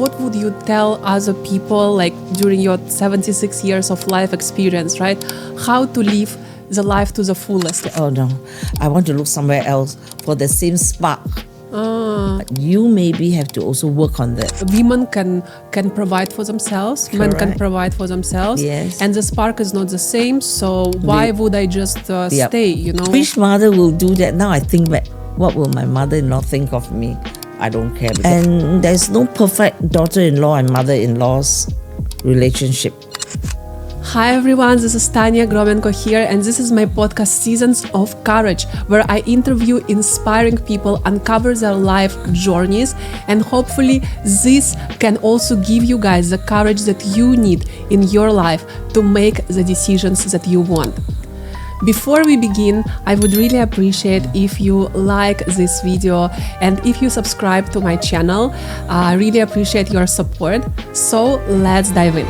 what would you tell other people, like during your 76 years of life experience, right? How to live the life to the fullest? Oh no, I want to look somewhere else for the same spark. You maybe have to also work on that. Women can provide for themselves. Men can provide for themselves. Yes. And the spark is not the same. So why would I just stay? You know. Which mother will do that? Now I think back, what will my mother-in-law think of me? I don't care. And there's no perfect daughter-in-law and mother-in-law's relationship. Hi everyone, this is Tanya Gromenko here, and this is my podcast Seasons of Courage, where I interview inspiring people, uncover their life journeys, and hopefully this can also give you guys the courage that you need in your life to make the decisions that you want. Before we begin, I would really appreciate if you like this video and if you subscribe to my channel. I really appreciate your support. So let's dive in.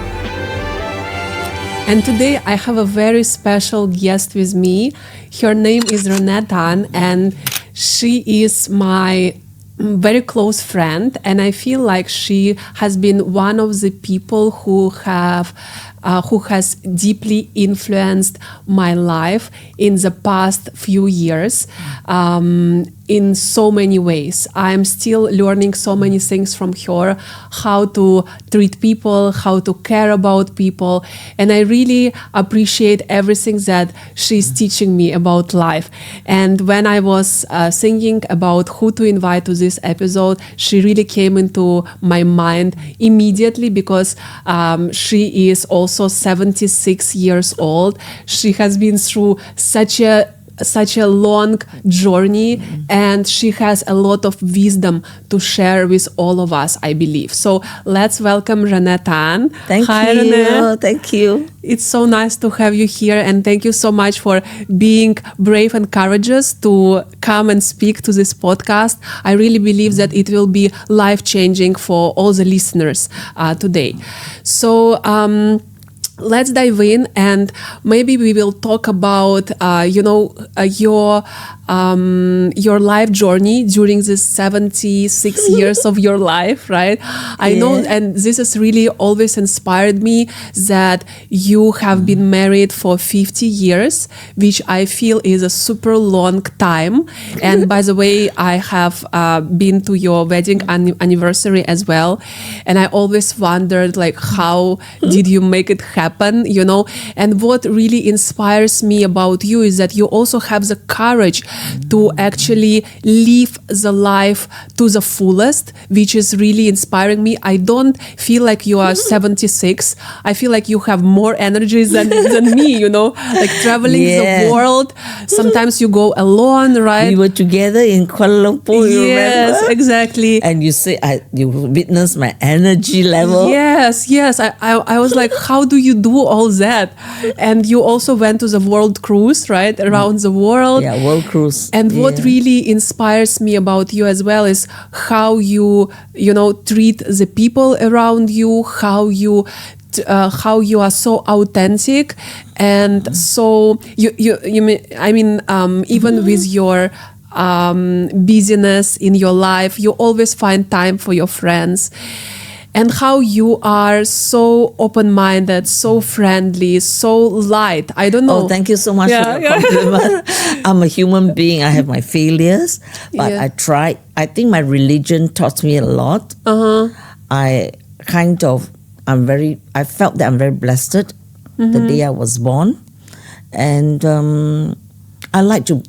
And today I have a very special guest with me. Her name is Renee Tan, and she is my very close friend, and I feel like she has been one of the people who has deeply influenced my life in the past few years in so many ways. I'm still learning so many things from her, how to treat people, how to care about people, and I really appreciate everything that she's teaching me about life. And when I was thinking about who to invite to this episode, she really came into my mind immediately because she is also 76 years old. She has been through such a long journey, and she has a lot of wisdom to share with all of us, I believe. So let's welcome Renee Tan. Hi, Renee. Renee. Thank you. It's so nice to have you here, and thank you so much for being brave and courageous to come and speak to this podcast. I really believe that it will be life-changing for all the listeners today. So let's dive in, and maybe we will talk about your life journey during this 76 years of your life, right? I know, and this has really always inspired me that you have been married for 50 years, which I feel is a super long time. And by the way, I have been to your wedding anniversary as well, and I always wondered, like, how did you make it happen, you know? And what really inspires me about you is that you also have the courage to actually live the life to the fullest, which is really inspiring me. I don't feel like you are 76. I feel like you have more energy than me, you know, like traveling the world. Sometimes you go alone, right? We were together in Kuala Lumpur, you remember? Exactly. And you say, you witnessed my energy level. Yes. I was like, how do you do all that? And you also went to the world cruise, right? Around the world. Yeah, world cruise. And what really inspires me about you as well is how you treat the people around you, how you are so authentic, and so even with your busyness in your life, you always find time for your friends. And how you are so open-minded, so friendly, so light. I don't know. Oh, thank you so much for your compliment. I'm a human being. I have my failures, but I tried. I think my religion taught me a lot. I felt that I'm very blessed the day I was born. And I like to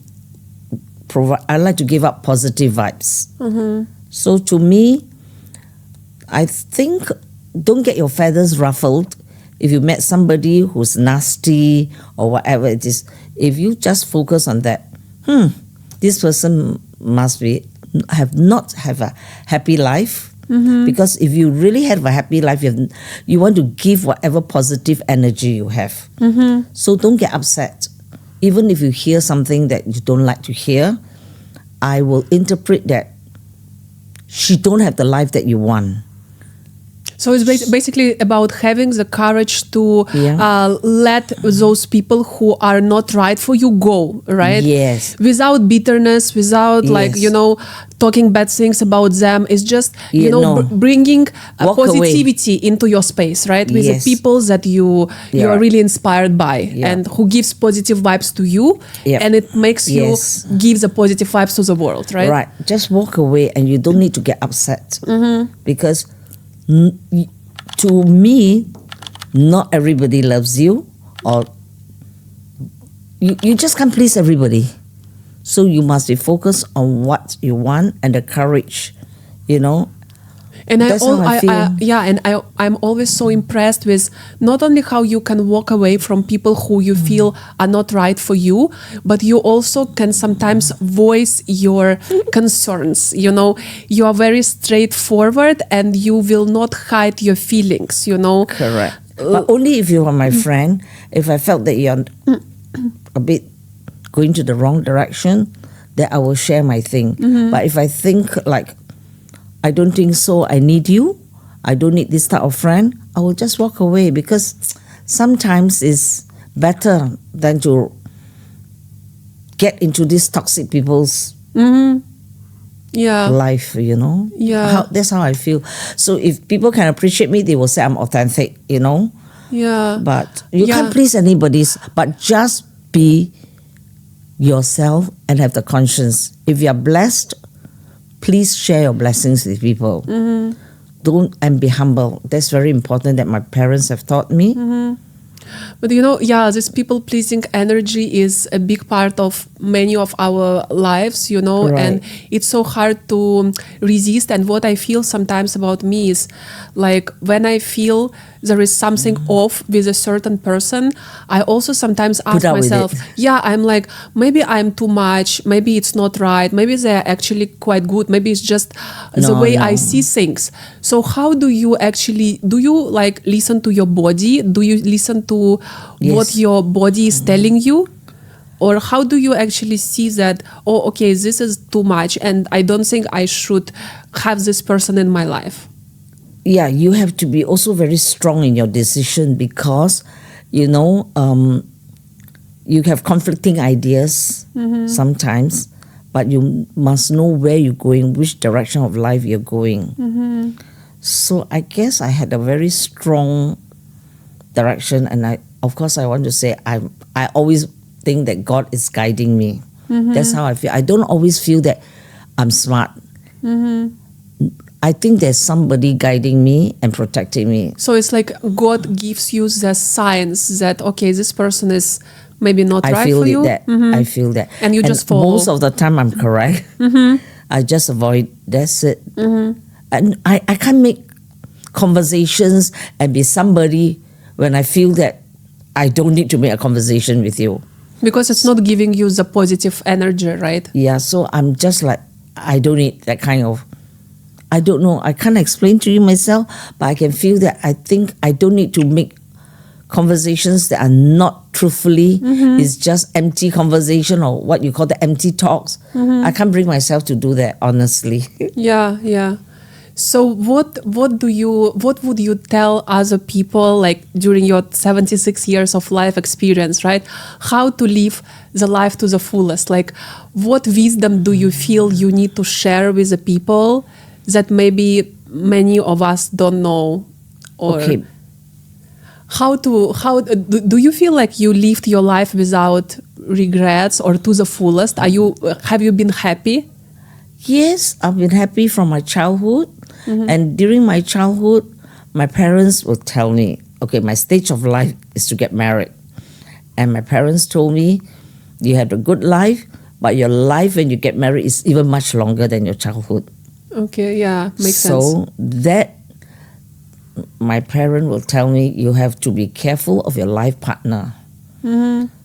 give up positive vibes. So to me, I think don't get your feathers ruffled if you met somebody who's nasty or whatever it is. If you just focus on that, this person must not have a happy life. Because if you really have a happy life, you want to give whatever positive energy you have. So don't get upset. Even if you hear something that you don't like to hear, I will interpret that she don't have the life that you want. So it's basically about having the courage to Yeah. let those people who are not right for you go, right? Yes. Without bitterness, without like, Yes. talking bad things about them. It's just, No. bringing Walk away. positivity into your space, right? With the Yes. people that you Yeah. are really inspired by Yeah. and who gives positive vibes to you. Yep. And it makes you Yes. give the positive vibes to the world, right? Right. Just walk away and you don't need to get upset. Because to me, not everybody loves you, or you just can't please everybody. So you must be focused on what you want and the courage, And That's how I feel. I'm always so impressed with not only how you can walk away from people who you feel are not right for you, but you also can sometimes voice your concerns. You are very straightforward and you will not hide your feelings. Correct. But only if you are my friend, if I felt that you're a bit going to the wrong direction, then I will share my thing. But if I think like, I don't think so, I need you, I don't need this type of friend, I will just walk away, because sometimes it's better than to get into these toxic people's life, Yeah. That's how I feel. So if people can appreciate me, they will say I'm authentic, Yeah. But you Yeah. can't please anybody's, but just be yourself and have the conscience. If you're blessed, please share your blessings with people. Don't, and be humble. That's very important that my parents have taught me. But this people-pleasing energy is a big part of many of our lives, Right. and it's so hard to resist. And what I feel sometimes about me is like when I feel there is something off with a certain person, I also sometimes ask up with myself, it. I'm like, maybe I'm too much, maybe it's not right, maybe they're actually quite good, maybe it's just the No, way I no. see things. So how do you like listen to your body? Do you listen to what Yes. your body is telling you? Or how do you actually see that, okay, this is too much and I don't think I should have this person in my life? Yeah, you have to be also very strong in your decision, because, you have conflicting ideas sometimes, but you must know where you're going, which direction of life you're going. So I guess I had a very strong direction, and I want to say I always think that God is guiding me. That's how I feel. I don't always feel that I'm smart. I think there's somebody guiding me and protecting me. So it's like God gives you the signs that, okay, this person is maybe not I right feel for you. I feel that. And you just follow. Most of the time I'm correct. I just avoid. That's it. And I can't make conversations and be somebody when I feel that I don't need to make a conversation with you. Because it's not giving you the positive energy, right? Yeah, so I'm just like, I don't need that kind of, I don't know, I can't explain to you myself, but I can feel that I think I don't need to make conversations that are not truthfully. It's just empty conversation, or what you call the empty talks. I can't bring myself to do that, honestly. Yeah. So what would you tell other people, like during your 76 years of life experience, right? How to live the life to the fullest? Like, what wisdom do you feel you need to share with the people that maybe many of us don't know? Or Okay. how do you feel like you lived your life without regrets or to the fullest? Have you been happy? Yes, I've been happy from my childhood. And during my childhood, my parents would tell me, okay, my stage of life is to get married. And my parents told me, you had a good life, but your life when you get married is even much longer than your childhood. Okay, yeah, makes sense. So that, my parent will tell me, you have to be careful of your life partner.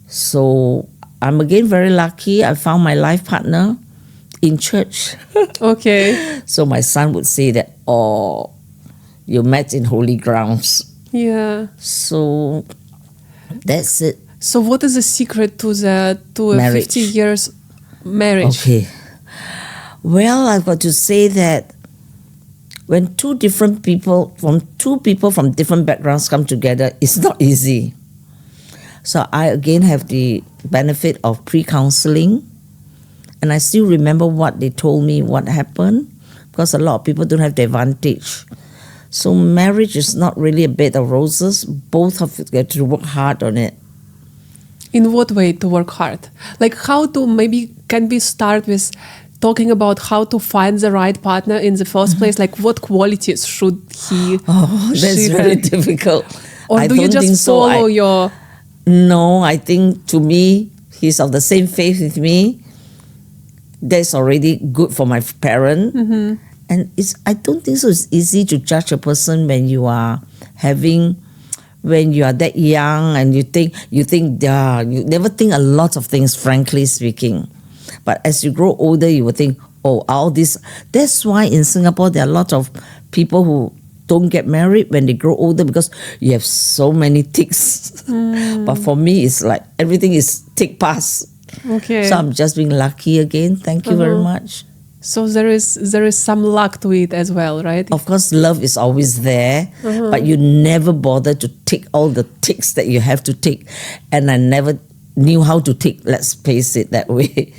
So I'm again very lucky. I found my life partner in church. Okay. So my son would say that, oh, you met in holy grounds. Yeah. So that's it. So what is the secret to a Marriage. 50 years marriage? Okay. Well, I've got to say that when two people from different backgrounds come together, it's not easy. So I again have the benefit of pre-counseling, and I still remember what they told me, what happened, because a lot of people don't have the advantage. So marriage is not really a bed of roses. Both have to work hard on it. In what way to work hard? Like how to, maybe can we start with talking about how to find the right partner in the first place? Like what qualities should he? Oh, that's very difficult. Or do you just follow your? No, I think to me, he's of the same faith with me. That's already good for my parent. Mm-hmm. And I don't think so it's easy to judge a person when you are that young and you never think a lot of things, frankly speaking. But as you grow older, you will think, oh, all this. That's why in Singapore, there are a lot of people who don't get married when they grow older because you have so many ticks. But for me, it's like everything is tick pass. Okay. So I'm just being lucky again. Thank you very much. So there is some luck to it as well, right? Of course, love is always there, but you never bother to take all the ticks that you have to take. And I never knew how to tick, let's face it that way.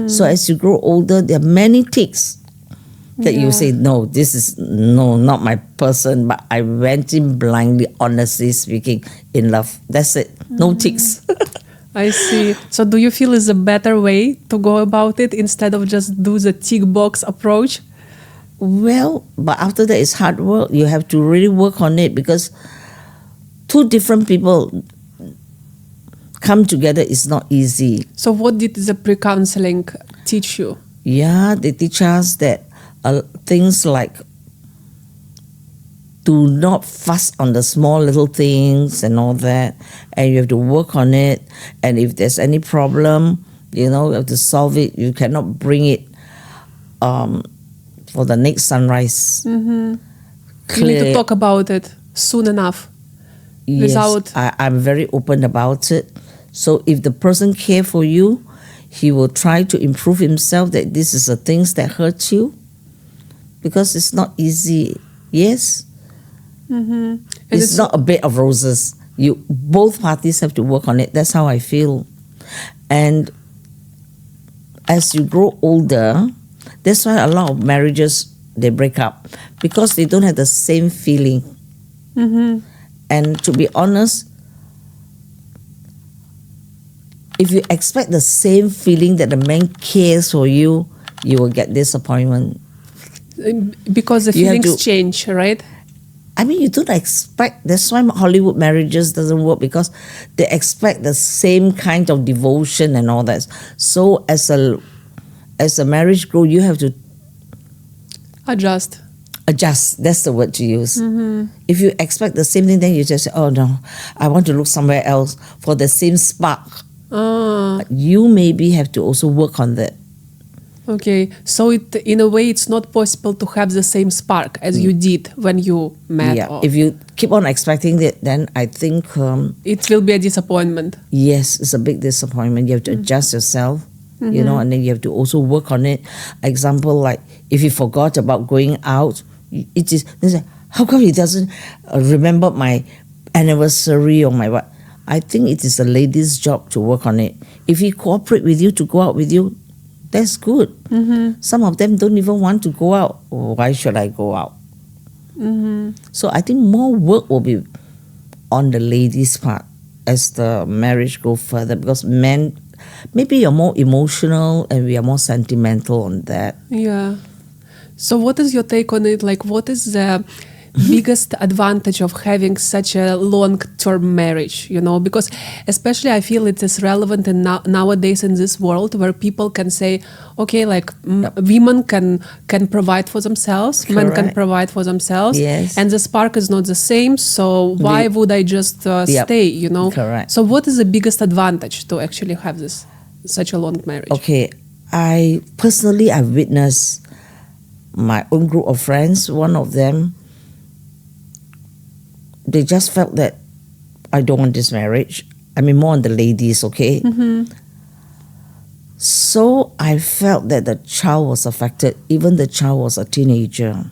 So as you grow older, there are many ticks that you say, no, this is not my person, but I went in blindly, honestly speaking, in love. That's it. No ticks. I see. So do you feel is a better way to go about it instead of just do the tick box approach? Well, but after that it's hard work. You have to really work on it because two different people come together is not easy. So what did the pre-counseling teach you? Yeah, they teach us that things like do not fuss on the small little things and all that, and you have to work on it. And if there's any problem, you have to solve it. You cannot bring it for the next sunrise. You need to talk about it soon enough. Yes, I'm very open about it. So if the person cares for you, he will try to improve himself, that this is the things that hurt you, because it's not easy. Yes. It's not a bed of roses. Both parties have to work on it. That's how I feel. And as you grow older, that's why a lot of marriages, they break up, because they don't have the same feeling. And to be honest, if you expect the same feeling that the man cares for you, you will get disappointment. Because the feelings change, right? I mean, you don't expect. That's why Hollywood marriages doesn't work, because they expect the same kind of devotion and all that. So as a marriage grows, you have to adjust. That's the word to use. If you expect the same thing, then you just say, oh no, I want to look somewhere else for the same spark. You maybe have to also work on that. Okay, so in a way, it's not possible to have the same spark as you did when you met. Yeah, if you keep on expecting it, then I think it will be a disappointment. Yes, it's a big disappointment. You have to adjust yourself, and then you have to also work on it. Example, like if you forgot about going out, it is, how come he doesn't remember my anniversary or my what? I think it is a lady's job to work on it. If he cooperate with you to go out with you, that's good. Some of them don't even want to go out. Why should I go out? So I think more work will be on the ladies' part as the marriage go further, because men, maybe you're more emotional and we are more sentimental on that. Yeah. So what is your take on it? Like, what is the biggest advantage of having such a long-term marriage, because especially I feel it is relevant in nowadays in this world where people can say, okay, like women can provide for themselves, men can provide for themselves, and the spark is not the same, so why would I just stay, Correct. So what is the biggest advantage to actually have such a long marriage? Okay, I've witnessed my own group of friends. One of them, they just felt that I don't want this marriage. I mean, more on the ladies, okay? So I felt that the child was affected. Even the child was a teenager.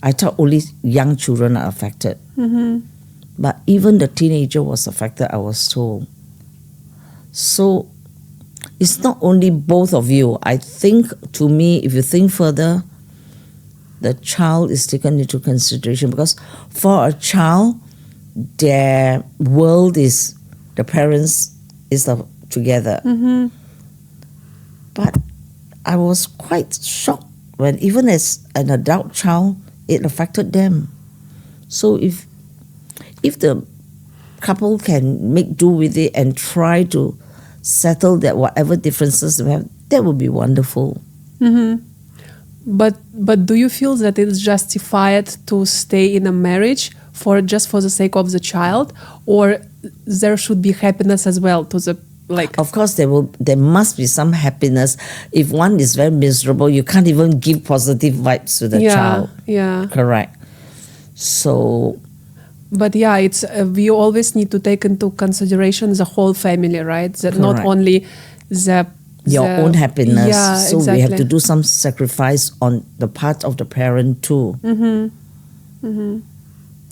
I thought only young children are affected. But even the teenager was affected, I was told. So it's not only both of you. I think, to me, if you think further, the child is taken into consideration, because for a child, their world is the parents is together. But I was quite shocked when, even as an adult child, it affected them. So if the couple can make do with it and try to settle that whatever differences they have, that would be wonderful. But do you feel that it's justified to stay in a marriage just for the sake of the child, or there should be happiness as well to the like? Of course, there must be some happiness. If one is very miserable, you can't even give positive vibes to the child. Yeah. Correct. So. But yeah, it's we always need to take into consideration the whole family, right? That not Correct. only your own happiness. Yeah, so exactly. we have to do some sacrifice on the part of the parent too.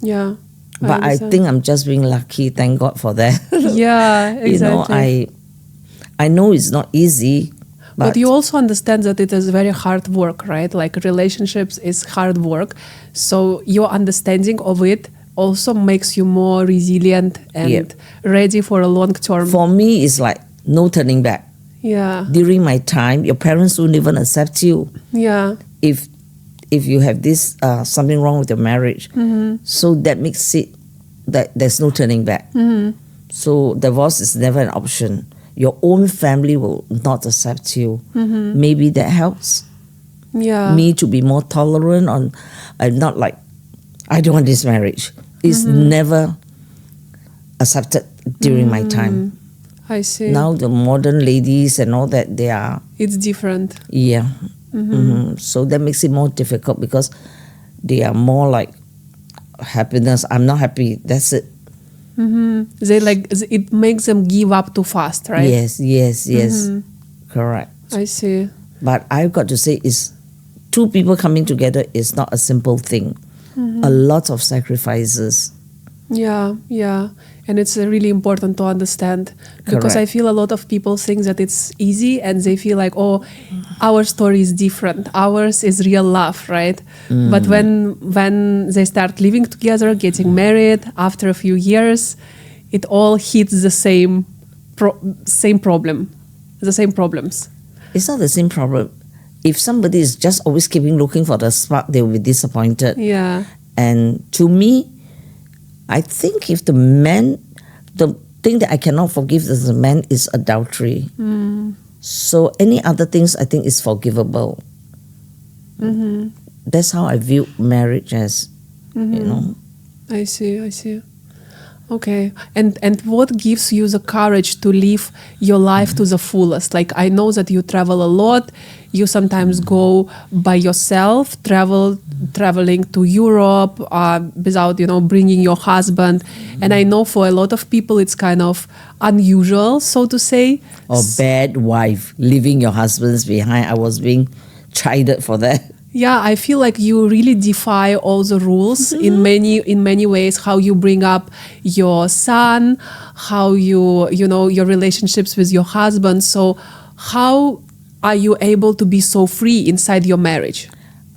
Yeah. But I think I'm just being lucky. Thank God for that. Yeah, exactly. You know, I know it's not easy. But you also understand that it is very hard work, right? Like relationships is hard work. So your understanding of it also makes you more resilient and ready for a long term. For me, it's like no turning back. Yeah. During my time, your parents won't even accept you. Yeah. If you have this something wrong with your marriage. So that makes it that there's no turning back. So divorce is never an option. Your own family will not accept you. Maybe that helps me to be more tolerant on. I'm not like, I don't want this marriage. It's never accepted during my time. I see. Now the modern ladies and all that, they are. It's different. Yeah. So that makes it more difficult, because they are more like happiness. I'm not happy. That's it. They like it makes them give up too fast, right? Yes. Correct. I see. But I've got to say, is two people coming together is not a simple thing. A lot of sacrifices. Yeah. And it's really important to understand, because Correct. I feel a lot of people think that it's easy and they feel like, oh, our story is different. Ours is real love, right? But when they start living together, getting married, after a few years, it all hits the same problem, the same problems. It's not the same problem. If somebody is just always keeping looking for the spark, they will be disappointed. Yeah. And to me, I think if the thing that I cannot forgive as a man is adultery. So any other things I think is forgivable. That's how I view marriage as, you know. I see. Okay. And what gives you the courage to live your life to the fullest? Like, I know that you travel a lot. You sometimes go by yourself, traveling to Europe without, bringing your husband. And I know for a lot of people it's kind of unusual, so to say. Or bad wife, leaving your husbands behind. I was being chided for that. Yeah, I feel like you really defy all the rules in many ways. How you bring up your son, how your relationships with your husband. So how are you able to be so free inside your marriage?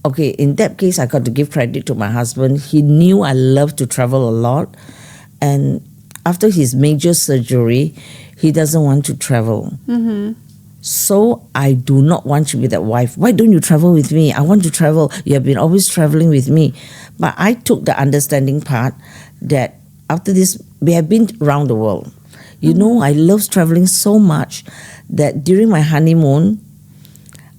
Okay, in that case, I got to give credit to my husband. He knew I love to travel a lot. And after his major surgery, he doesn't want to travel. So I do not want to be that wife. Why don't you travel with me? I want to travel. You have been always traveling with me. But I took the understanding part that after this, we have been around the world. I love traveling so much that during my honeymoon,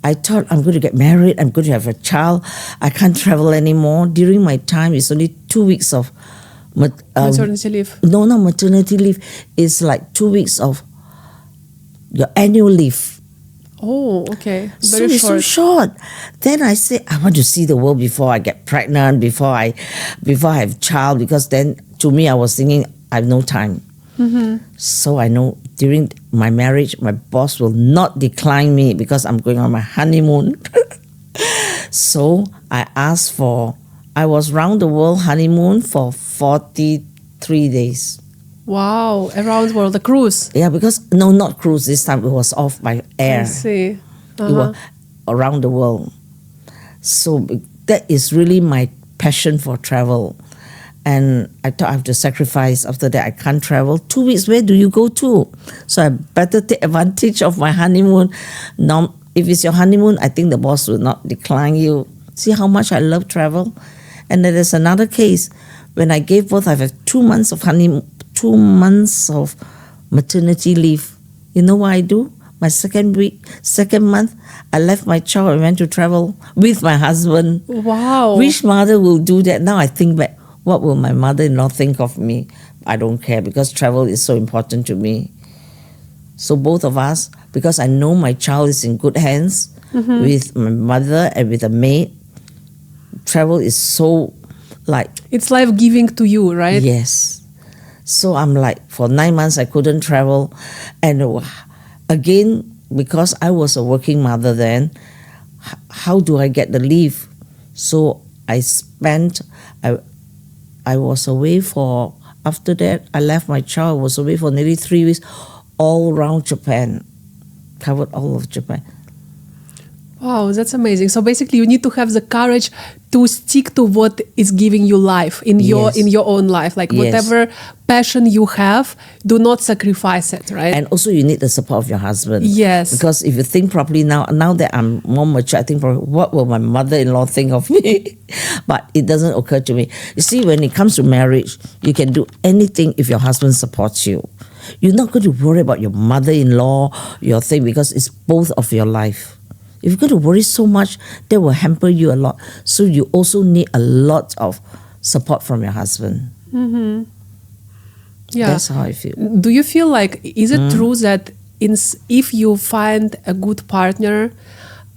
I thought I'm going to get married. I'm going to have a child. I can't travel anymore. During my time, it's only 2 weeks of maternity leave. No, not maternity leave. It's like 2 weeks of your annual leave. Oh, okay. Very short. So short. Then I said, I want to see the world before I get pregnant, before I have child, because then to me I was thinking I have no time. So I know during my marriage, my boss will not decline me because I'm going on my honeymoon. So I asked for I was round the world honeymoon for 43 days. Wow, around the world, a cruise. Yeah, because, no, not cruise this time. It was off by air. I see. It was around the world. So that is really my passion for travel. And I thought I have to sacrifice. After that, I can't travel. 2 weeks, where do you go to? So I better take advantage of my honeymoon. Now, if it's your honeymoon, I think the boss will not decline you. See how much I love travel? And then there's another case. When I gave birth, I have 2 months of honeymoon, 2 months of maternity leave. You know what I do? My second month, I left my child and went to travel with my husband. Wow. Which mother will do that? Now I think back, what will my mother-in-law think of me? I don't care, because travel is so important to me. So both of us, because I know my child is in good hands with my mother and with a maid, travel is so like... It's life-giving to you, right? Yes. So I'm like, for 9 months I couldn't travel. And again, because I was a working mother then, how do I get the leave? So I was away for, after that, I left my child, was away for nearly 3 weeks, all around Japan. Covered all of Japan. Wow, that's amazing. So basically you need to have the courage to stick to what is giving you life in your own life. Like whatever passion you have, do not sacrifice it, right? And also you need the support of your husband. Yes. Because if you think properly now that I'm more mature, I think probably, what will my mother-in-law think of me? But it doesn't occur to me. You see, when it comes to marriage, you can do anything if your husband supports you. You're not going to worry about your mother-in-law, your thing, because it's both of your life. If you're going to worry so much, that will hamper you a lot. So you also need a lot of support from your husband. Mm-hmm. Yeah. That's how I feel. Do you feel like, is it true that if you find a good partner,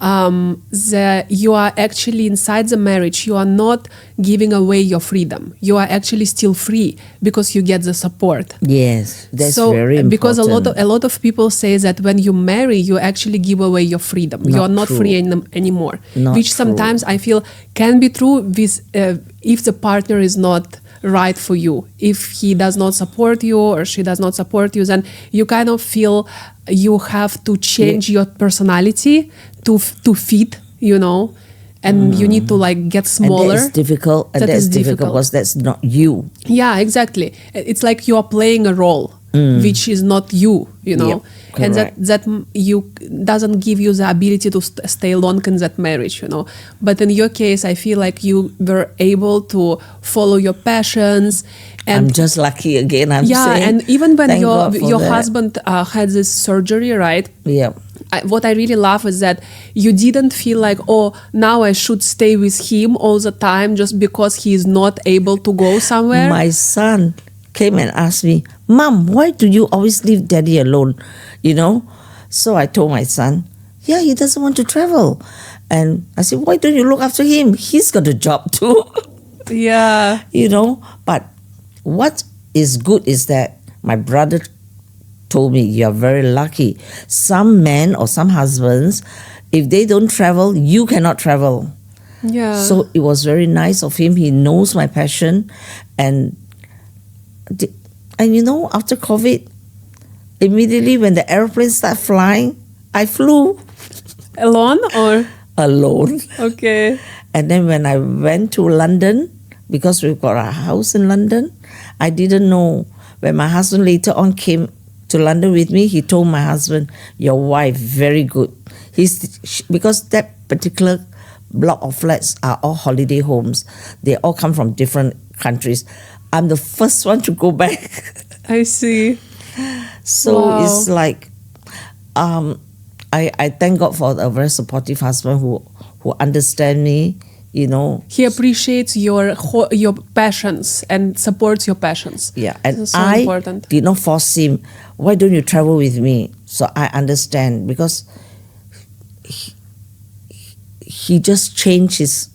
that you are actually inside the marriage, you are not giving away your freedom. You are actually still free because you get the support. Yes, that's very important. Because a lot of people say that when you marry, you actually give away your freedom. You are not free anymore. Which sometimes I feel can be true with if the partner is not right for you. If he does not support you or she does not support you, then you kind of feel you have to change your personality to fit, and you need to like get smaller. And that is difficult. And that's difficult because that's not you. Yeah, exactly. It's like you are playing a role which is not you, Yep, and that you doesn't give you the ability to stay long in that marriage, But in your case, I feel like you were able to follow your passions. And I'm just lucky again. I'm saying. Yeah, and even when Thank your husband had this surgery, right? Yeah. What I really love is that you didn't feel like, oh, now I should stay with him all the time just because he is not able to go somewhere. My son came and asked me, Mom, why do you always leave Daddy alone? So I told my son, yeah, he doesn't want to travel. And I said, why don't you look after him? He's got a job too. Yeah. But what is good is that my brother told me, you're very lucky. Some men or some husbands, if they don't travel, you cannot travel. Yeah. So it was very nice of him. He knows my passion. And after COVID, immediately when the airplanes start flying, I flew. Alone or? Alone. Okay. And then when I went to London, because we've got a house in London, I didn't know. When my husband later on came to London with me, he told my husband, your wife, very good. Because that particular block of flats are all holiday homes. They all come from different countries. I'm the first one to go back. I see. So it's like, I thank God for a very supportive husband who understands me, He appreciates your passions and supports your passions. Yeah, and this is so I important. did not force him, why don't you travel with me? So I understand, because he just changed his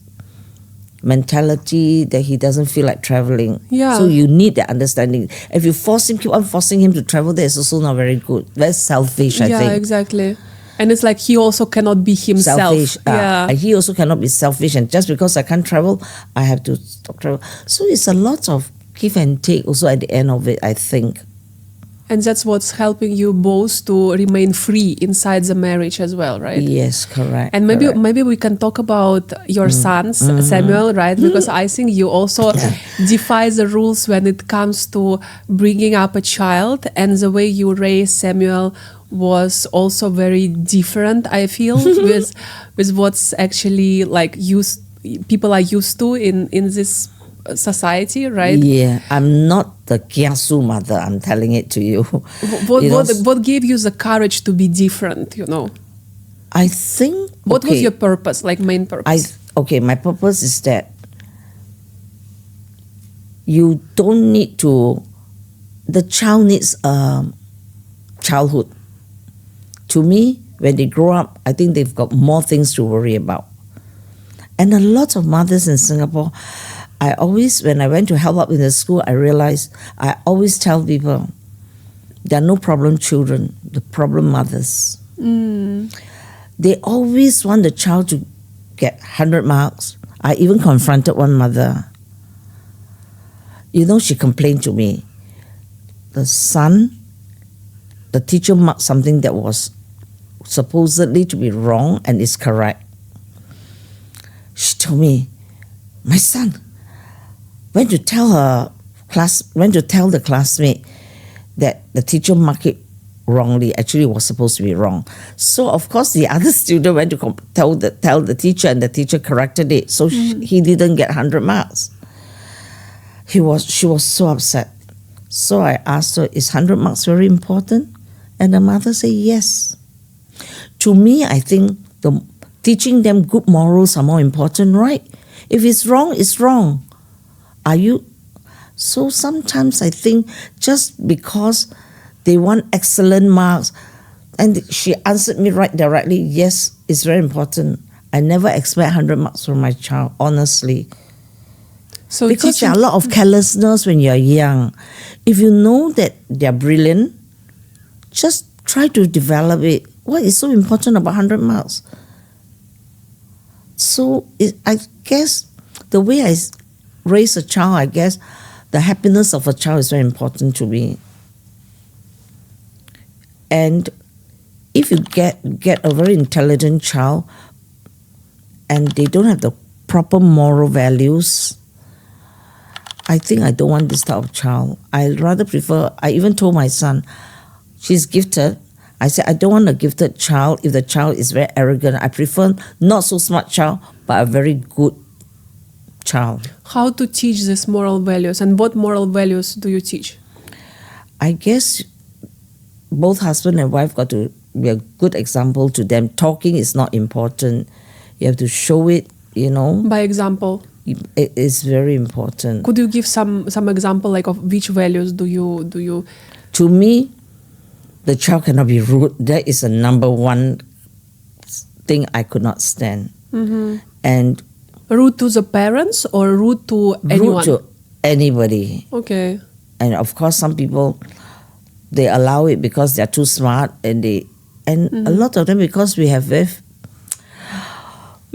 mentality that he doesn't feel like traveling. Yeah. So you need that understanding. If you keep on forcing him to travel, that is also not very good. Very selfish, I think. Yeah, exactly. And it's like he also cannot be himself. Selfish. Yeah. He also cannot be selfish. And just because I can't travel, I have to stop travel. So it's a lot of give and take also at the end of it, I think. And that's what's helping you both to remain free inside the marriage as well, right? Yes, correct. And maybe correct. maybe we can talk about your sons, Samuel, right? Because I think you also defy the rules when it comes to bringing up a child, and the way you raised Samuel was also very different, I feel, with what's actually like people are used to in this society, right? Yeah, I'm not the kiasu mother, I'm telling it to you. What gave you the courage to be different, I think... What was your purpose, like main purpose? My purpose is that you don't need to... The child needs childhood. To me, when they grow up, I think they've got more things to worry about. And a lot of mothers in Singapore... when I went to help out in the school, I realized I always tell people there are no problem children, the problem mothers. They always want the child to get 100 marks. I even confronted one mother. She complained to me. The teacher marked something that was supposedly to be wrong and is correct. She told me, my son went to tell the classmate that the teacher marked it wrongly. Actually, it was supposed to be wrong. So of course, the other student went to tell the teacher, and the teacher corrected it. So he didn't get 100 marks. She was so upset. So I asked her, "Is 100 marks very important?" And the mother said, "Yes." To me, I think teaching them good morals are more important, right? If it's wrong, it's wrong. So sometimes I think just because they want excellent marks, and she answered me right directly, yes, it's very important. I never expect 100 marks from my child, honestly. So because there are a lot of carelessness when you're young. If you know that they're brilliant, just try to develop it. What is so important about 100 marks? So I guess the way I raise a child, I guess the happiness of a child is very important to me. And if you get a very intelligent child and they don't have the proper moral values, I think I don't want this type of child. I rather prefer, I even told my son, she's gifted. I said, I don't want a gifted child if the child is very arrogant. I prefer not so smart child, but a very good child. How to teach these moral values, and what moral values do you teach? I guess both husband and wife got to be a good example to them. Talking is not important. You have to show it, By example? It is very important. Could you give some example, like of which values do you? To me, the child cannot be rude. That is the number one thing I could not stand. And rude to the parents or rude to anyone? Rude to anybody. Okay. And of course, some people, they allow it because they're too smart, and a lot of them, because we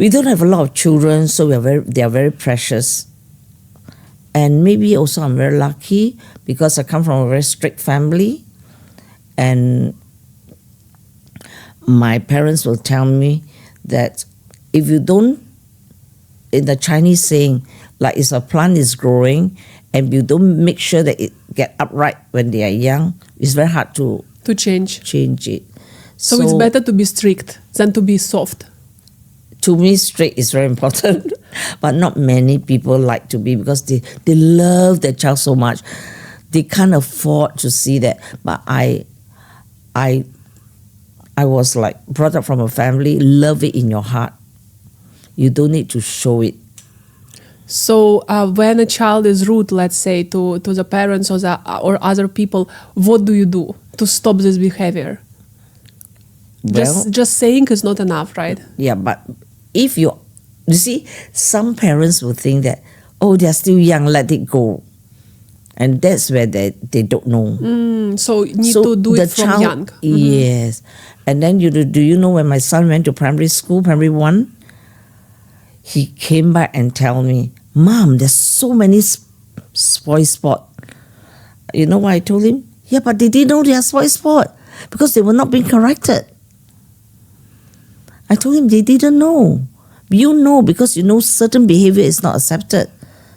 don't have a lot of children, so they are very precious. And maybe also I'm very lucky because I come from a very strict family, and my parents will tell me that if you don't, in the Chinese saying, like if a plant is growing and you don't make sure that it get upright when they are young, it's very hard to change it. So it's better to be strict than to be soft. To me, strict is very important, but not many people like to be, because they love their child so much. They can't afford to see that. But I was like brought up from a family, love it in your heart. You don't need to show it. So when a child is rude, let's say, to the parents or other people, what do you do to stop this behavior? Well, just saying is not enough, right? Yeah, but if you see, some parents will think that, oh, they're still young, let it go. And that's where they don't know. So you need to do it from young. Yes. And then do you know when my son went to primary school, primary 1, he came back and tell me, Mom, there's so many spoil spot. You know what I told him? Yeah, but they didn't know they are spoil spot because they were not being corrected. I told him they didn't know. You know because you know certain behavior is not accepted.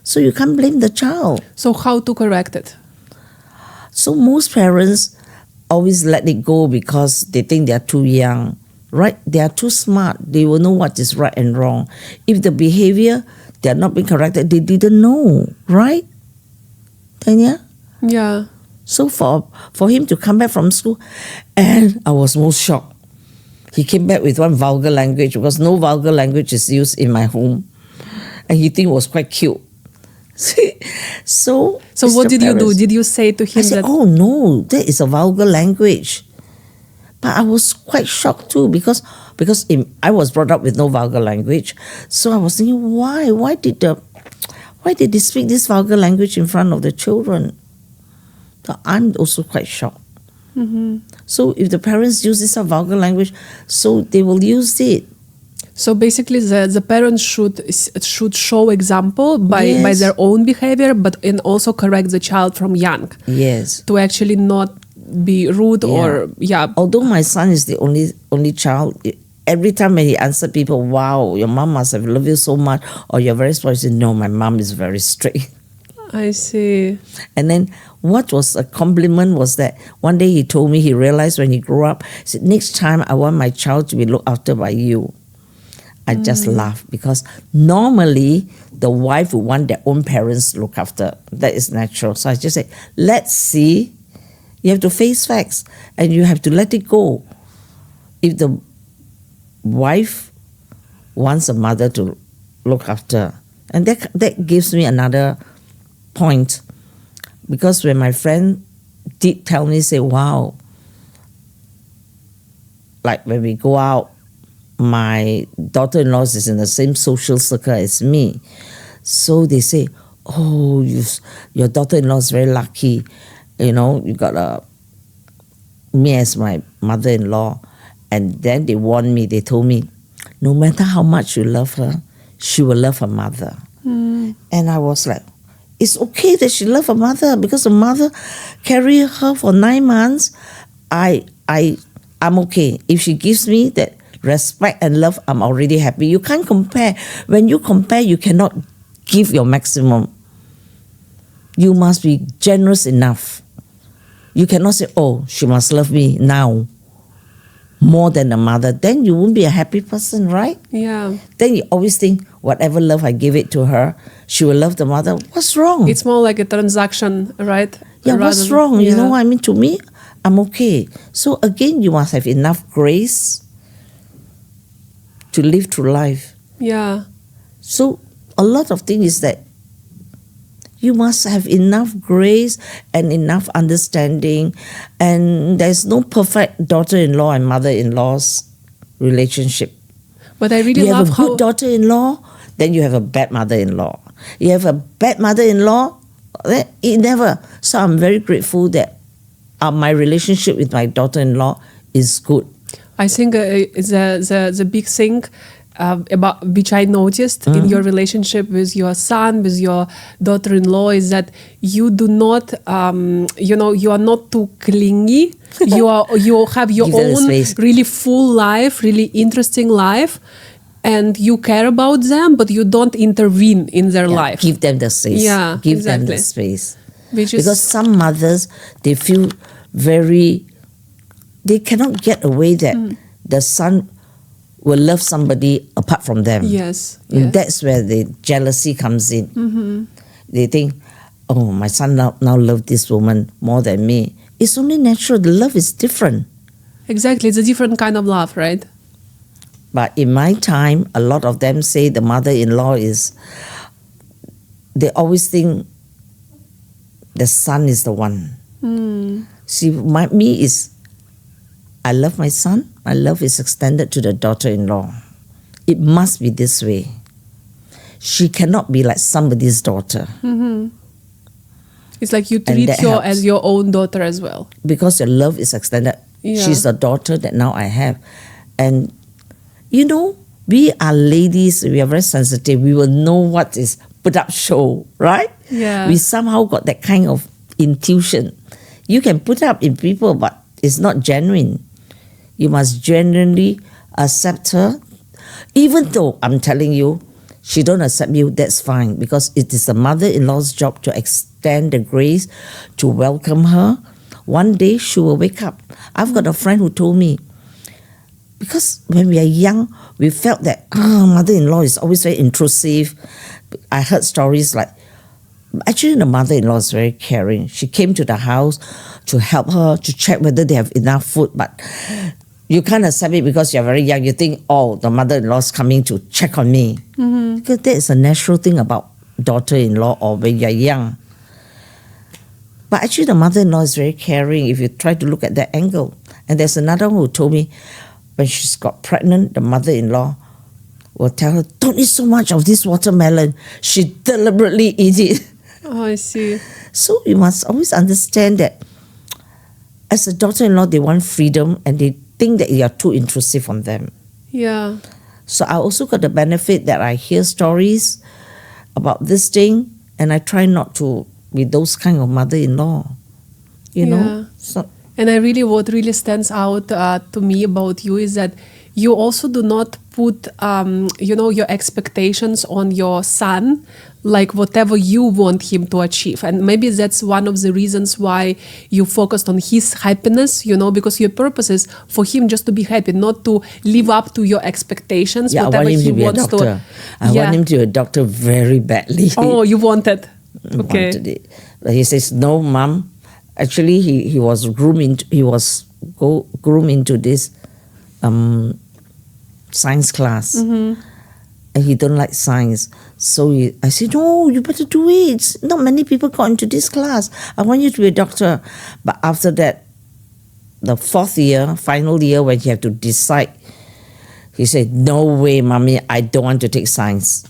So you can't blame the child. So how to correct it? So most parents always let it go because they think they are too young, right? They are too smart. They will know what is right and wrong. If the behavior, they are not being corrected, they didn't know, right? Tanya? Yeah. So for him to come back from school, and I was most shocked. He came back with one vulgar language because no vulgar language is used in my home. And he think it was quite cute. So what did you do? Did you say to him I said, oh no, that is a vulgar language. But I was quite shocked too because I was brought up with no vulgar language. So I was thinking, why did they speak this vulgar language in front of the children? So I'm also quite shocked. So if the parents use this vulgar language, so they will use it. So basically, the parents should show example by their own behavior, and also correct the child from young. Yes. To actually not be rude or Although my son is the only child, every time when he answered people, wow, your mom must have loved you so much, or you're very spoiled, he said, no, my mom is very strict. I see. And then what was a compliment was that one day he told me he realized when he grew up, he said, next time I want my child to be looked after by you. I just laughed because normally the wife would want their own parents to look after. That is natural. So I just said, let's see. You have to face facts and you have to let it go. If the wife wants a mother to look after, and that gives me another point, because when my friend did tell me, say, wow, like when we go out, my daughter-in-law is in the same social circle as me. So they say, oh, your daughter-in-law is very lucky. You know, you got me as my mother-in-law. And then they warned me, they told me, no matter how much you love her, she will love her mother. And I was like, it's okay that she loves her mother because the mother carried her for 9 months. I'm okay. If she gives me that respect and love, I'm already happy. You can't compare. When you compare, you cannot give your maximum. You must be generous enough. You cannot say, oh, she must love me now more than the mother. Then you won't be a happy person, right? Yeah. Then you always think, whatever love I give it to her, she will love the mother. What's wrong? It's more like a transaction, right? Yeah, what's wrong? You know what I mean? To me, I'm okay. So again, you must have enough grace to live through life. Yeah. So a lot of things is that you must have enough grace and enough understanding, and there's no perfect daughter-in-law and mother-in-law's relationship. But I really you love have a good daughter-in-law, then you have a bad mother-in-law. You have a bad mother-in-law, it never. So I'm very grateful that my relationship with my daughter-in-law is good. I think the big thing about which I noticed in your relationship with your son, with your daughter-in-law, is that you do not, you are not too clingy. You have your own really full life, really interesting life, and you care about them, but you don't intervene in their life. Give them the space. Yeah, give them the space. Because some mothers, they feel they cannot get away that the son will love somebody apart from them. Yes. And that's where the jealousy comes in. They think, oh, my son now loves this woman more than me. It's only natural. The love is different. Exactly. It's a different kind of love, right? But in my time, a lot of them say the mother-in-law they always think the son is the one. See, me is, I love my son. My love is extended to the daughter-in-law. It must be this way. She cannot be like somebody's daughter. It's like you treat that her helps. as your own daughter as well. Because your love is extended. Yeah. She's the daughter that now I have. And, you know, we are ladies, we are very sensitive. We will know what is put up show, right? Yeah. We somehow got that kind of intuition. You can put up in people, but it's not genuine. You must genuinely accept her. Even though I'm telling you, she don't accept you, that's fine. Because it is the mother-in-law's job to extend the grace, to welcome her. One day she will wake up. I've got a friend who told me, because when we are young, we felt that mother-in-law is always very intrusive. I heard stories like, actually the mother-in-law is very caring. She came to the house to help her, to check whether they have enough food, but you can't accept it because you're very young. You think, oh, the mother-in-law is coming to check on me. Because that is a natural thing about daughter-in-law or when you're young. But actually the mother-in-law is very caring if you try to look at that angle. And there's another one who told me, when she's got pregnant, the mother-in-law will tell her, don't eat so much of this watermelon. She deliberately eats it. Oh, I see. So you must always understand that as a daughter-in-law, they want freedom and they think that you are too intrusive on them. Yeah. So I also got the benefit that I hear stories about this thing and I try not to be those kind of mother-in-law. You know? So, and what really stands out to me about you is that you also do not put, your expectations on your son, like whatever you want him to achieve. And maybe that's one of the reasons why you focused on his happiness, because your purpose is for him just to be happy, not to live up to your expectations, yeah, whatever I want him he to be wants a doctor. to. I want him to be a doctor very badly. Oh, you wanted. Okay. Wanted it. But he says, no, Mom. Actually, he was groomed into this science class. And he don't like science. So I said, no, you better do it. Not many people got into this class. I want you to be a doctor. But after that, the fourth year, final year, when he had to decide, he said, no way, Mommy, I don't want to take science.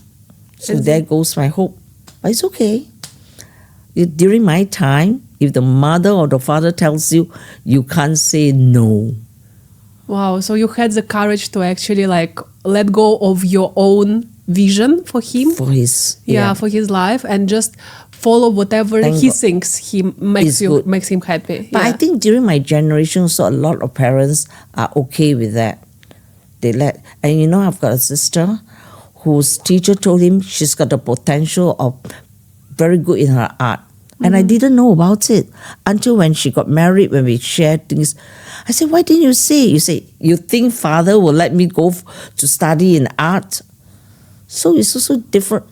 So there goes my hope. But it's okay. During my time, if the mother or the father tells you, you can't say no. Wow, so you had the courage to actually let go of your own vision for him? For his for his life and just follow whatever he thinks he makes him happy. But I think during my generation, so a lot of parents are okay with that. And I've got a sister whose teacher told him she's got the potential of very good in her art. And I didn't know about it until when she got married, when we shared things. I said, why didn't you say? You say, you think father will let me go to study in art? So it's also different.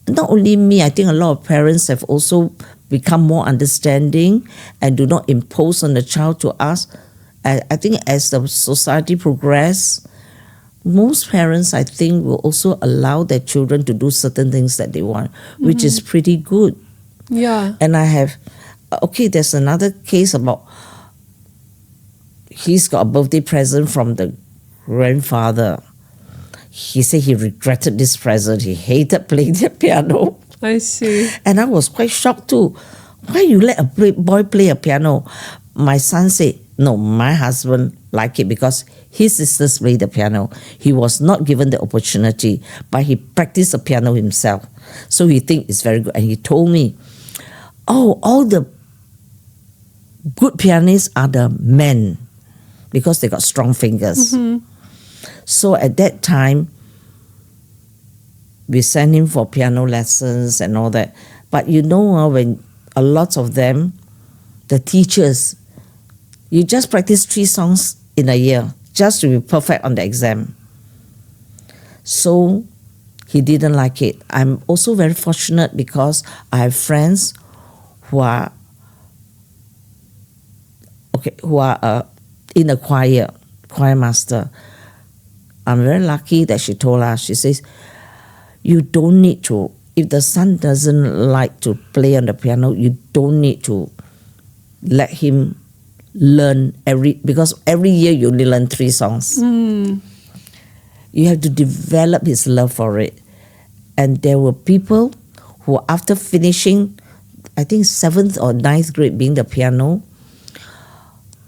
Not only me, I think a lot of parents have also become more understanding and do not impose on the child to ask. I think as the society progresses, most parents, I think, will also allow their children to do certain things that they want, which is pretty good. Yeah. And there's another case about he's got a birthday present from the grandfather. He said he regretted this present. He hated playing the piano. I see. And I was quite shocked too. Why you let a boy play a piano? My son said, no, my husband liked it because his sisters play the piano. He was not given the opportunity, but he practiced the piano himself. So he thinks it's very good. And he told me, all the good pianists are the men because they got strong fingers. So at that time, we sent him for piano lessons and all that. But when a lot of them, the teachers, you just practice 3 songs in a year just to be perfect on the exam. So he didn't like it. I'm also very fortunate because I have friends who are in a choir master. I'm very lucky that she told us, she says, you don't need to, if the son doesn't like to play on the piano, you don't need to let him learn because every year you only learn 3 songs. You have to develop his love for it. And there were people who, after finishing I think 7th or 9th grade, being the piano,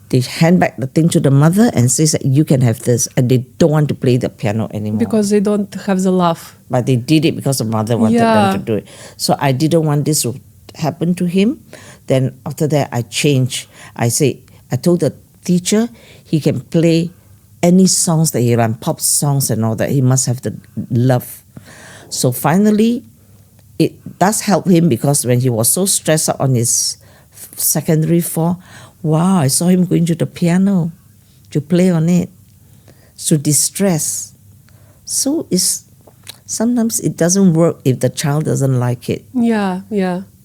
they hand back the thing to the mother and says that you can have this, and they don't want to play the piano anymore. Because they don't have the love. But they did it because the mother wanted them to do it. So I didn't want this to happen to him. Then after that, I changed. I told the teacher he can play any songs that he wants, pop songs and all that. He must have the love. So finally, it does help him, because when he was so stressed out on his secondary 4, wow, I saw him going to the piano to play on it, to distress. So sometimes it doesn't work if the child doesn't like it. Yeah.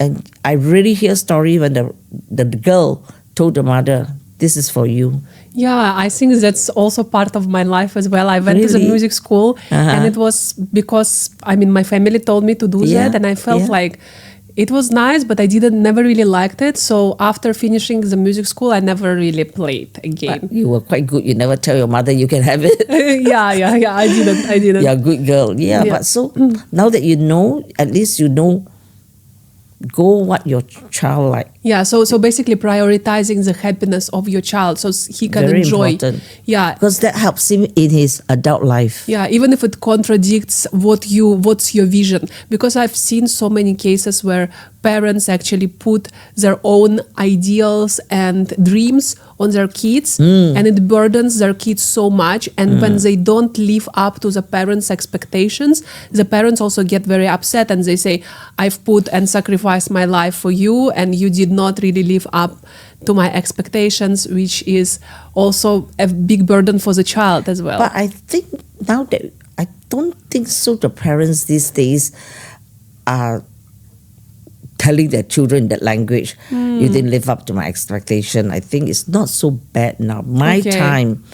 And I really hear a story when the girl told the mother, this is for you. Yeah, I think that's also part of my life as well. I went to the music school, and it was because, my family told me to do that, and I felt like it was nice, but I never really liked it. So after finishing the music school, I never really played again. But you were quite good. You never tell your mother you can have it. Yeah, I didn't. You're a good girl. Yeah. But so now that you know, at least you know, go what your child like. Yeah, so basically prioritizing the happiness of your child so he can Very enjoy. Important. Yeah. Because that helps him in his adult life. Yeah, even if it contradicts what's your vision. Because I've seen so many cases where parents actually put their own ideals and dreams on their kids, and it burdens their kids so much. And when they don't live up to the parents' expectations, the parents also get very upset, and they say, I've put and sacrificed my life for you, and you did not really live up to my expectations, which is also a big burden for the child as well. But I think now that, I don't think so the parents these days are telling their children that language, you didn't live up to my expectation. I think it's not so bad now. My time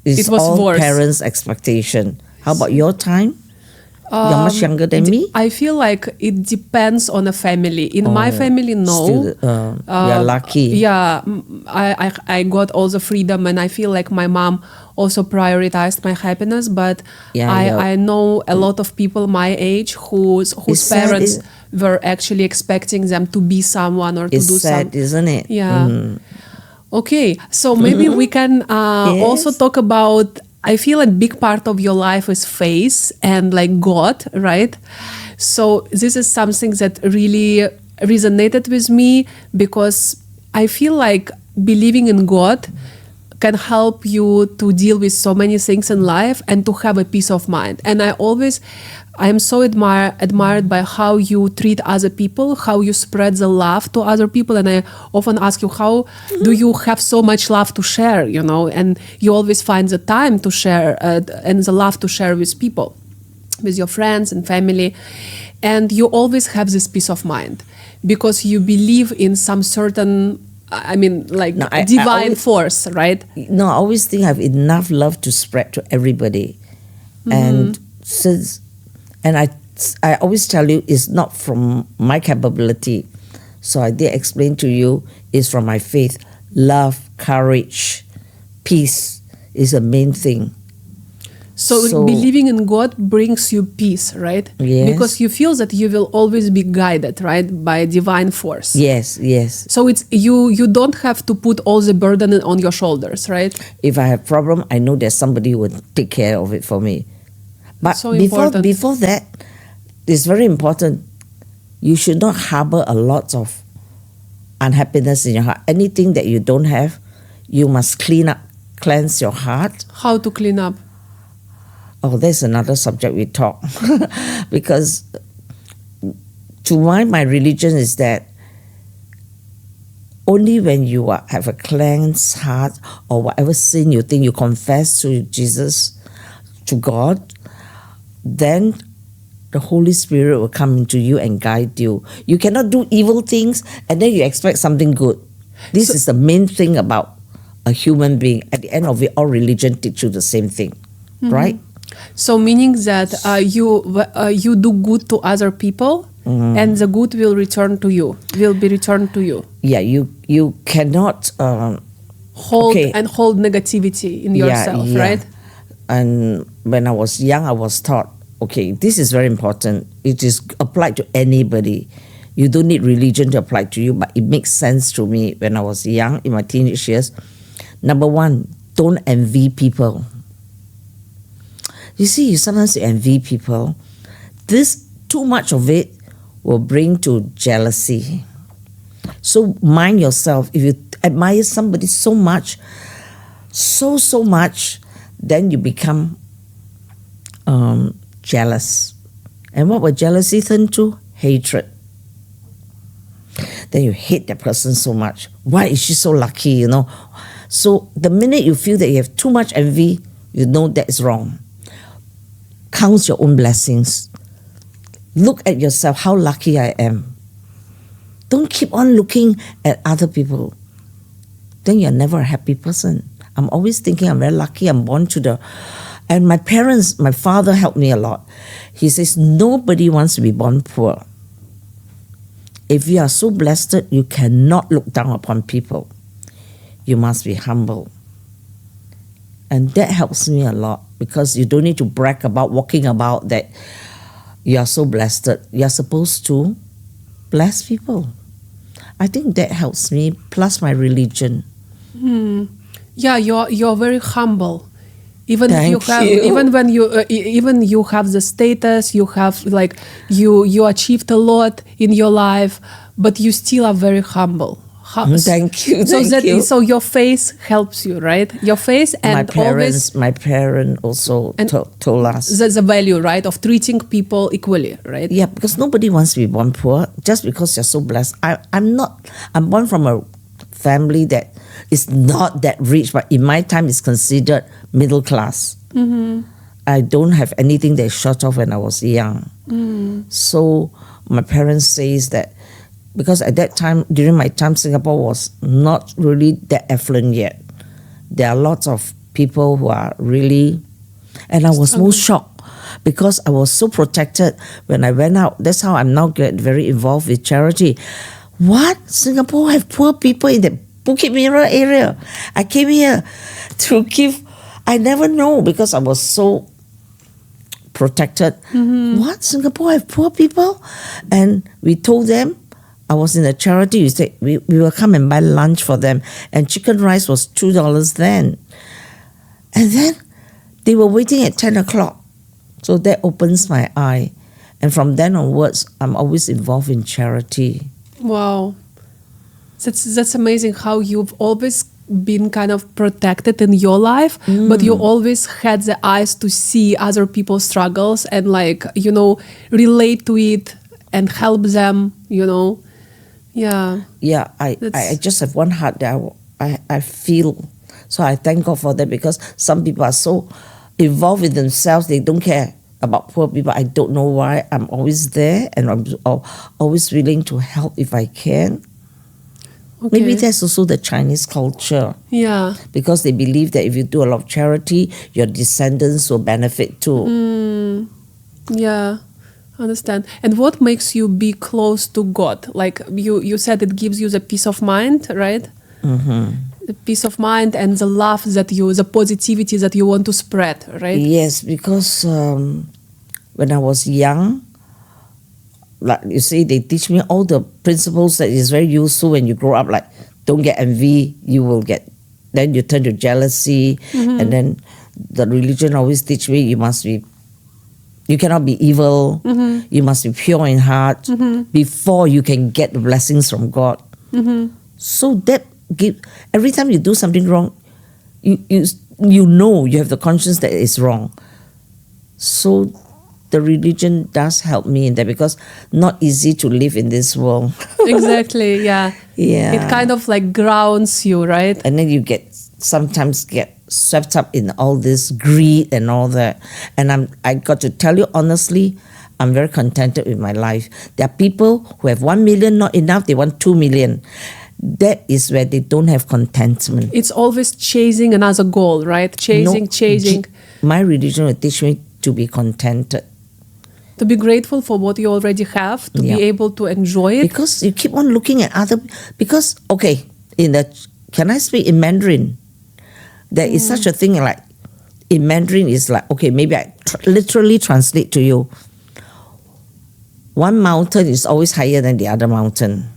is all worse. Parents' expectation. How about your time? You're much younger than me? I feel like it depends on a family. In my family, no. You're lucky. Yeah, I got all the freedom, and I feel like my mom also prioritized my happiness. But I know a lot of people my age whose parents were actually expecting them to be someone or to do something. It's sad, isn't it? Yeah. Okay, so maybe we can also talk about, I feel a big part of your life is faith and like God, right? So this is something that really resonated with me, because I feel like believing in God can help you to deal with so many things in life and to have a peace of mind. And I am so admired by how you treat other people, how you spread the love to other people. And I often ask you, how do you have so much love to share, and you always find the time to share and the love to share with people, with your friends and family. And you always have this peace of mind because you believe in some certain, divine force, right? No, I always think I have enough love to spread to everybody. And I always tell you, it's not from my capability. So I did explain to you, it's from my faith. Love, courage, peace is the main thing. So believing in God brings you peace, right? Yes. Because you feel that you will always be guided, right, by divine force. Yes. So it's you don't have to put all the burden on your shoulders, right? If I have problem, I know there's somebody who will take care of it for me. But so before that, it's very important. You should not harbor a lot of unhappiness in your heart. Anything that you don't have, you must cleanse your heart. How to clean up? Oh, there's another subject we talk. Because to my religion is that only when you have a cleansed heart, or whatever sin you think you confess to Jesus, to God, then the Holy Spirit will come into you and guide you. You cannot do evil things and then you expect something good. This is the main thing about a human being. At the end of it, all religion teach you the same thing, right? So meaning that you do good to other people, and the good will be returned to you. Yeah, you cannot hold negativity in yourself, right? And when I was young, I was taught, okay, this is very important. It is applied to anybody. You don't need religion to apply to you, but it makes sense to me when I was young, in my teenage years. Number one, don't envy people. You see, you sometimes envy people. This, too much of it will bring to jealousy. So mind yourself. If you admire somebody so much, so much, then you become jealous. And what will jealousy turn to? Hatred. Then you hate that person so much. Why is she so lucky, you know? So the minute you feel that you have too much envy, you know that is wrong. Count your own blessings. Look at yourself, how lucky I am. Don't keep on looking at other people. Then you're never a happy person. I'm always thinking I'm very lucky, I'm born to the... And my parents, my father helped me a lot. He says, nobody wants to be born poor. If you are so blessed, you cannot look down upon people. You must be humble. And that helps me a lot because you don't need to brag about walking about that you are so blessed. You are supposed to bless people. I think that helps me, plus my religion. Yeah, you're very humble. Even Thank you. even when you have the status, you have like you achieved a lot in your life, but you still are very humble. Thank you. So your face helps you, right? Your face and my parent also told us the value, right, of treating people equally, right? Yeah, because nobody wants to be born poor just because you're so blessed. I'm born from a family that is not that rich, but in my time is considered middle class. I don't have anything that is short of when I was young. So my parents says that because at that time, during my time, Singapore was not really that affluent yet. There are lots of people who are really, and I was most shocked because I was so protected when I went out. That's how I'm now get very involved with charity. What? Singapore have poor people in the Bukit Merah area. I came here to give, I never know because I was so protected. What? Singapore have poor people? And we told them, I was in a charity, you said we will come and buy lunch for them. And chicken rice was $2 then. And then they were waiting at 10 o'clock. So that opens my eye. And from then onwards, I'm always involved in charity. Wow. That's amazing how you've always been kind of protected in your life, but you always had the eyes to see other people's struggles and like, relate to it and help them, Yeah. Yeah, I just have one heart that I feel. So I thank God for that because some people are so involved with themselves, they don't care about poor people. I don't know why. I'm always there and I'm always willing to help if I can. Okay. Maybe that's also the Chinese culture. Yeah. Because they believe that if you do a lot of charity, your descendants will benefit too. Yeah. Understand. And what makes you be close to God? Like you said, it gives you the peace of mind, right? The peace of mind and the love the positivity that you want to spread, right? Yes, because when I was young, like you say, they teach me all the principles that is very useful when you grow up. Like, don't get envy, then you turn to jealousy, and then the religion always teach me you cannot be evil, you must be pure in heart before you can get the blessings from God. So that every time you do something wrong, you know you have the conscience that it's wrong. So the religion does help me in that because not easy to live in this world. Exactly, yeah. Yeah. It kind of like grounds you, right? And then you sometimes get swept up in all this greed and all that. And I got to tell you honestly, I'm very contented with my life. There are people who have 1 million, not enough, they want 2 million. That is where they don't have contentment. It's always chasing another goal, right? Chasing. My religion will teach me to be contented. To be grateful for what you already have, to be able to enjoy it. Because you keep on looking at can I speak in Mandarin? There is such a thing like, in Mandarin is like, okay, maybe I literally translate to you. one mountain is always higher than the other mountain.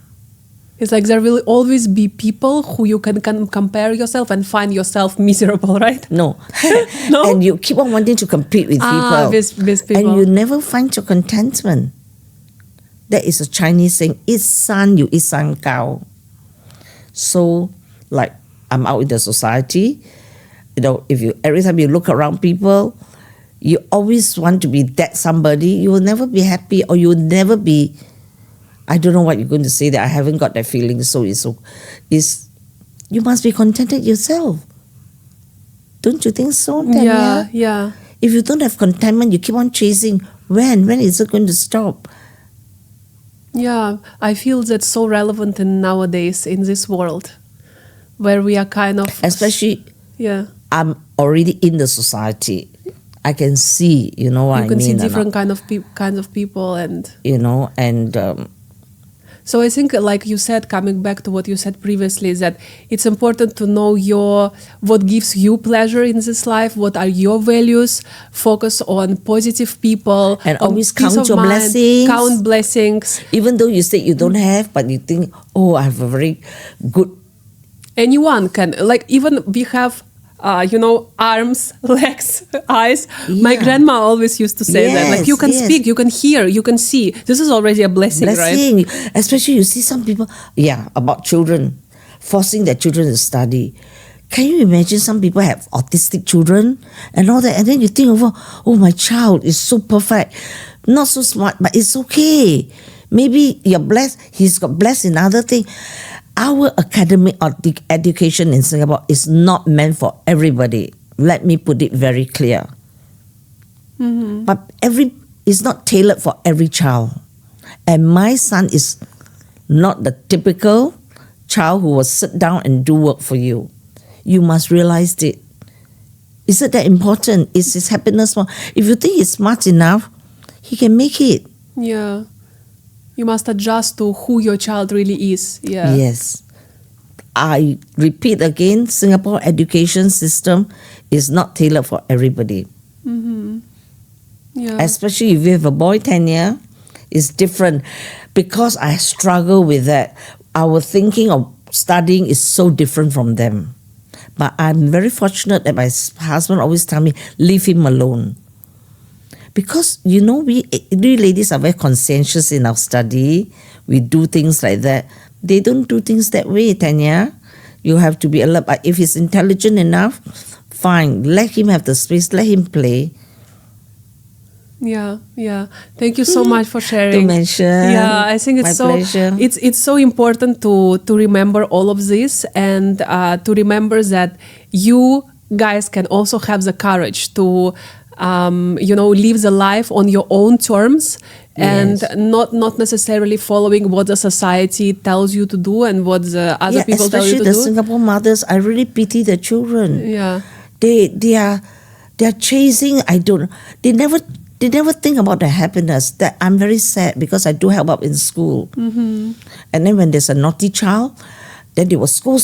It's like there will always be people who you can compare yourself and find yourself miserable, right? No. No? And you keep on wanting to compete with people. With people. And you never find your contentment. That is a Chinese saying, 一山有一山高. So, like, I'm out in the society, every time you look around people, you always want to be that somebody. You will never be happy, or you will never be, I don't know what you're going to say, that I haven't got that feeling. So you must be contented yourself. Don't you think so, Tanya? Yeah. If you don't have contentment, you keep on chasing. When is it going to stop? Yeah, I feel that's so relevant nowadays in this world, where we are kind of... Especially, yeah, I'm already in the society. I can see, what I mean. You can see different kinds of people and... So I think, like you said, coming back to what you said previously, is that it's important to know what gives you pleasure in this life, what are your values, focus on positive people. And on always peace count of your mind, blessings. Count blessings. Even though you say you don't have, but you think, I have a very good... Anyone can, like, even we have... arms, legs, eyes. Yeah. My grandma always used to say that. Like, you can speak, you can hear, you can see. This is already a blessing, right? Especially you see some people, about children, forcing their children to study. Can you imagine some people have autistic children and all that? And then you think my child is so perfect. Not so smart, but it's okay. Maybe you're blessed, he's got blessed in other things. Our academic education in Singapore is not meant for everybody. Let me put it very clear. Mm-hmm. But it's not tailored for every child. And my son is not the typical child who will sit down and do work for you. You must realize it. Is it that important? Is his happiness small? If you think he's smart enough, he can make it. Yeah. You must adjust to who your child really is. Yeah. Yes. I repeat again, Singapore education system is not tailored for everybody. Mm-hmm. Yeah. Especially if you have a boy, Tanya, it's different. Because I struggle with that. Our thinking of studying is so different from them. But I'm very fortunate that my husband always tell me, leave him alone. Because, we ladies are very conscientious in our study. We do things like that. They don't do things that way, Tanya. You have to be alert. But if he's intelligent enough, fine. Let him have the space. Let him play. Yeah. Thank you so much for sharing. To mention. Yeah, I think it's pleasure. It's so important to remember all of this, and to remember that you guys can also have the courage to live the life on your own terms, and not necessarily following what the society tells you to do and what the other people tell you to do. Especially the Singapore mothers, I really pity the children. Yeah, they are chasing. They never think about their happiness. That I'm very sad because I do help out in school, mm-hmm. and then when there's a naughty child, then they will school.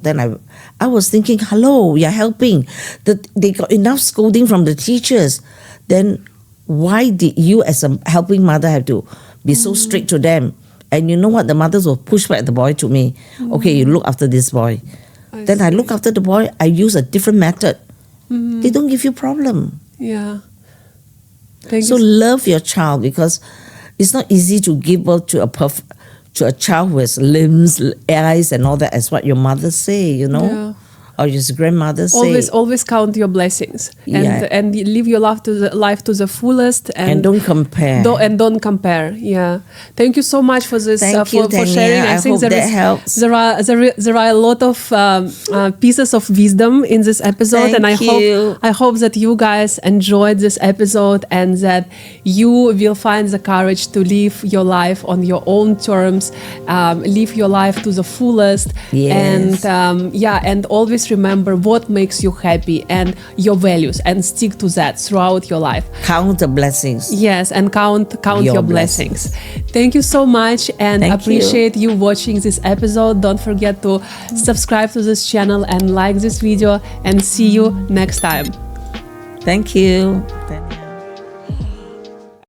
Then I was thinking, hello, you're helping. They got enough scolding from the teachers. Then why did you as a helping mother have to be so strict to them? And you know what? The mothers will push back the boy to me. Okay, you look after this boy. I look after the boy. I use a different method. Mm-hmm. They don't give you problem. Yeah. So love your child, because it's not easy to give birth to a child who has limbs, eyes, and all that, as what your mother say, Yeah. or your grandmother say. Always count your blessings, and live your life to the fullest, and don't compare. Don't compare. Yeah. Thank you so much for this. Thank you, for sharing. I think hope that helps. There are a lot of pieces of wisdom in this episode, Thank and you. I hope that you guys enjoyed this episode, and that you will find the courage to live your life on your own terms, live your life to the fullest, Yes. and always remember what makes you happy and your values, and stick to that throughout your life. Count the blessings. Yes, and count your blessings. Thank you so much, and appreciate you watching this episode. Don't forget to subscribe to this channel and like this video, and see you next time. Thank you.